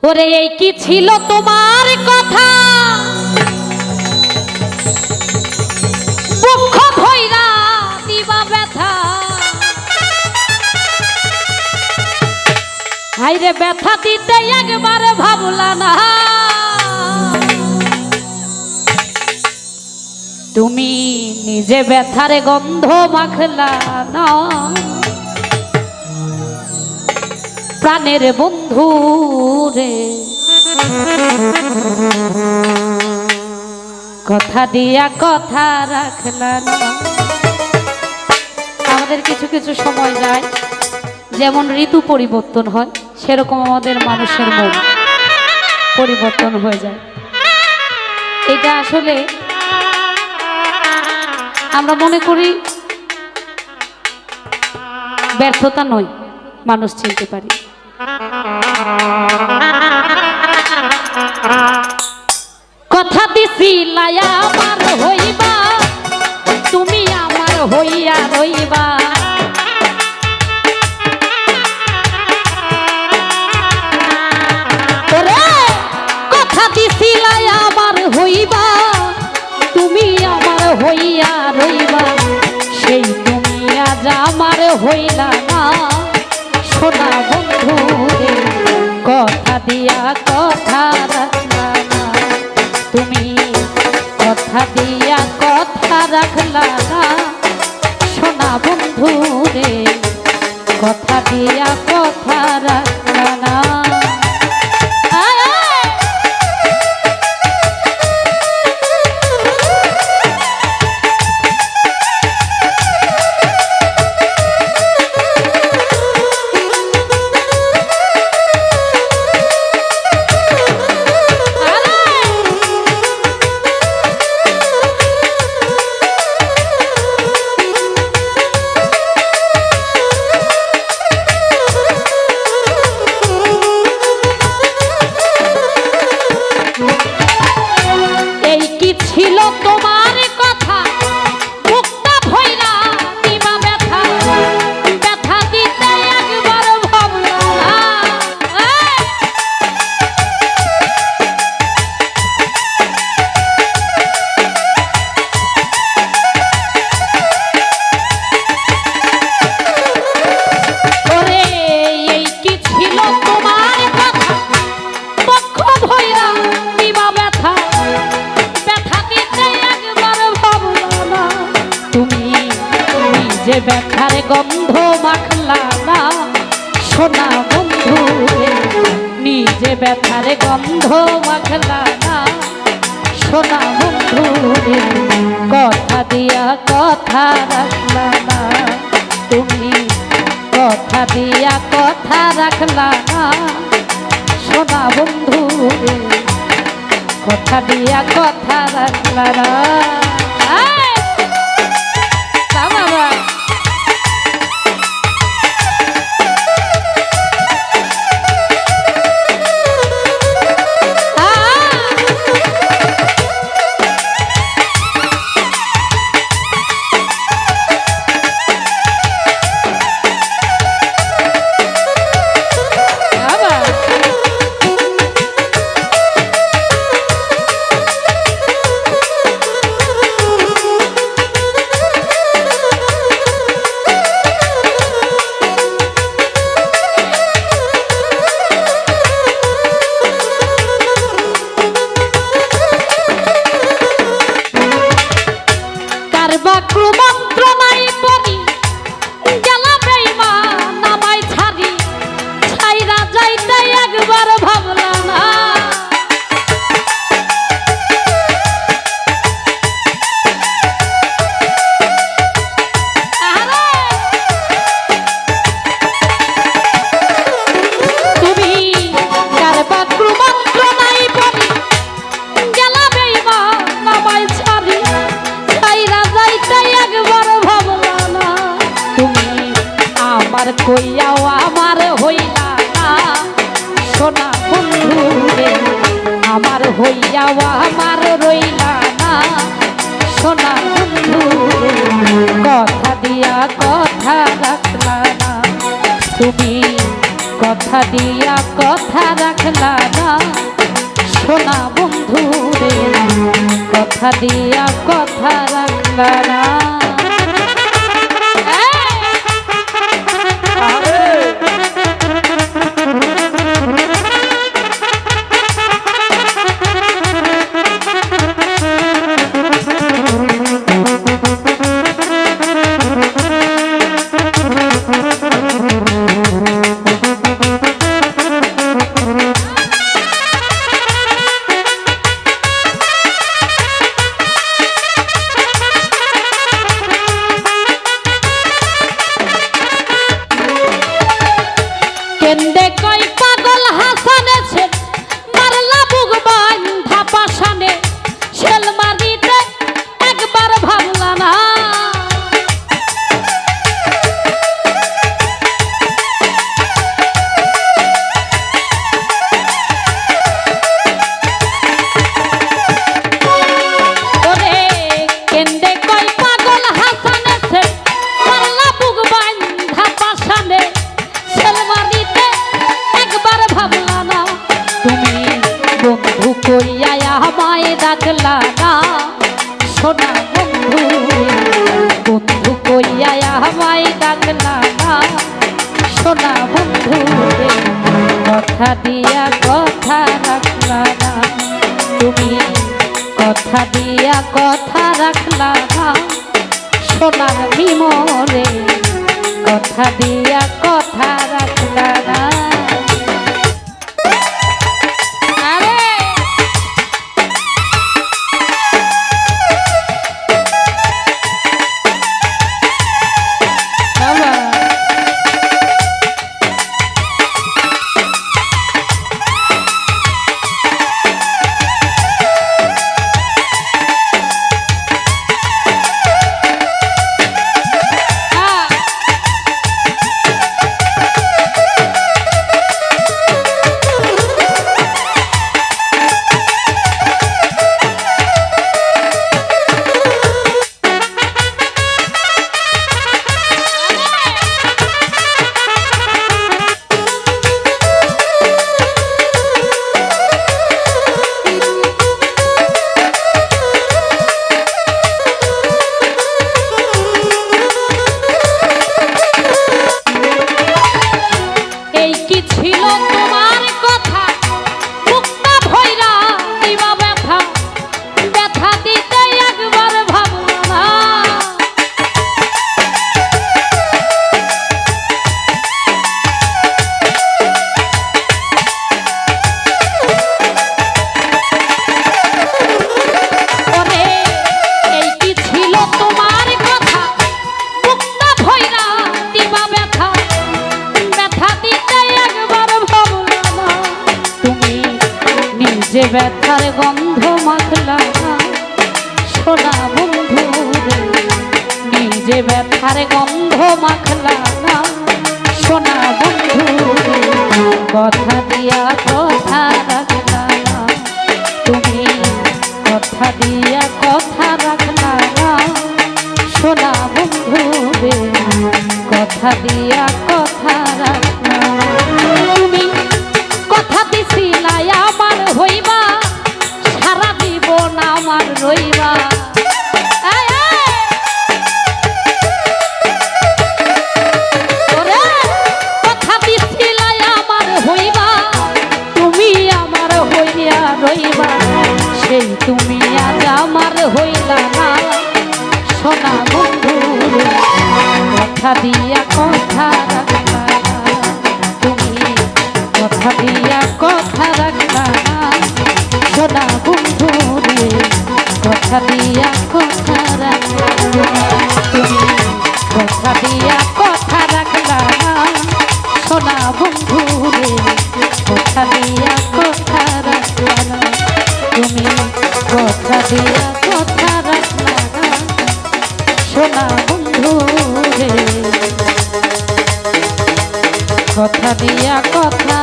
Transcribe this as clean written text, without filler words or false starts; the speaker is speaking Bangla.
ওরে এই কি ছিল তোমার কথা, দুঃখ ভৈরা দিবা ব্যথা। হাইরে ব্যথা দিতে একবার ভাবলা না, তুমি নিজে ব্যথার গন্ধ মাখলা না। প্রাণের বন্ধু রে কথা দিয়া কথা রাখলা না। আমাদের কিছু কিছু সময় যায়, যেমন ঋতু পরিবর্তন হয় সেরকম আমাদের মানুষের মন পরিবর্তন হয়ে যায়। এটা আসলে আমরা মনে করি ব্যর্থতা নয়, মানুষ চিনতে পারি। কথা দিছিলাই আমার হইবা, তুমি আমার হইয়া রইবা। কথা দিছিলাই আমার হইবা, তুমি আমার হইয়া রইবা। সেই তুমি আজ আমার হইলা না, সোনা বন্ধু রে কথা দিয়া কথা রাখলা না। তুমি কথা দিয়া কথা রাখলা না, সোনা বন্ধু রে কথা দিয়া কথা রাখলা না। যে ব্যথার গন্ধ মাখলা না, সোনা বন্ধু রে নিজে ব্যথার গন্ধ মাখলা না, সোনা বন্ধু রে কথা দিয়া কথা রাখলা না। তুমি কথা দিয়া কথা রাখলা না, সোনা বন্ধু রে কথা দিয়া কথা রাখলা না। কইয়াও আমার হইলা না, সোনা বন্ধু রে আমার হইয়াও আমার রইলা না, সোনা বন্ধু রে কথা দিয়া কথা রাখলা না। তুমি কথা দিয়া কথা রাখলা না সোনা বন্ধু রে, কথা দিয়া কথা রাখলা না। কেন্দে কই পাগল হাসানেছে মারলা বুক বান্ধা পাশানে, শেল মারিতে একবার ভাবলা না। ওরে কেন্দে কই পাগল হাসানেছে মারলা বুক বান্ধা পাশানে, শেল মারিতে একবার ভাবলা না। তুমি বন্ধু কইয়া আমায় ডাকলা না সোনা বন্ধু, বন্ধু কইয়া আমায় ডাকলা না সোনা বন্ধু রে, কথা দিয়া কথা রাখলা না। তুমি কথা দিয়া কথা রাখলা না সোনার বিমরে, কথা দিয়া কথা রাখলা না। যে ব্যথার গন্ধ মাখলা সোনা বন্ধু রে, নিজে ব্যথার গন্ধ মাখলা না সোনা বন্ধু রে, কথা দিয়া কথা রাখলা না। তুমি কথা দিয়া কথা রাখলা না সোনা বন্ধু রে, কথা দিয়া কথা রাখলা না। তুমি কথা দিছিলা আমার হইবা, সারা জীবন আমার রইবা। কথা দিছিলা আমার হইবা, তুমি আমার হইয়া রইবা, সেই তুমি আজ আমার হইলা না সোনা বন্ধু, কথা দিয়া কথা রাখলা না। তুমি কথা দিয়া কথা রাখলা না সোনা বন্ধু রে, কথা দিয়া কথা রাখলা না। তুমি কথা দিয়া কথা রাখলা না সোনা বন্ধু রে, কথা দিয়া কথা রাখলা না। তুমি কথা দিয়া কথা রাখলা না সোনা বন্ধু রে, কথা দিয়া কথা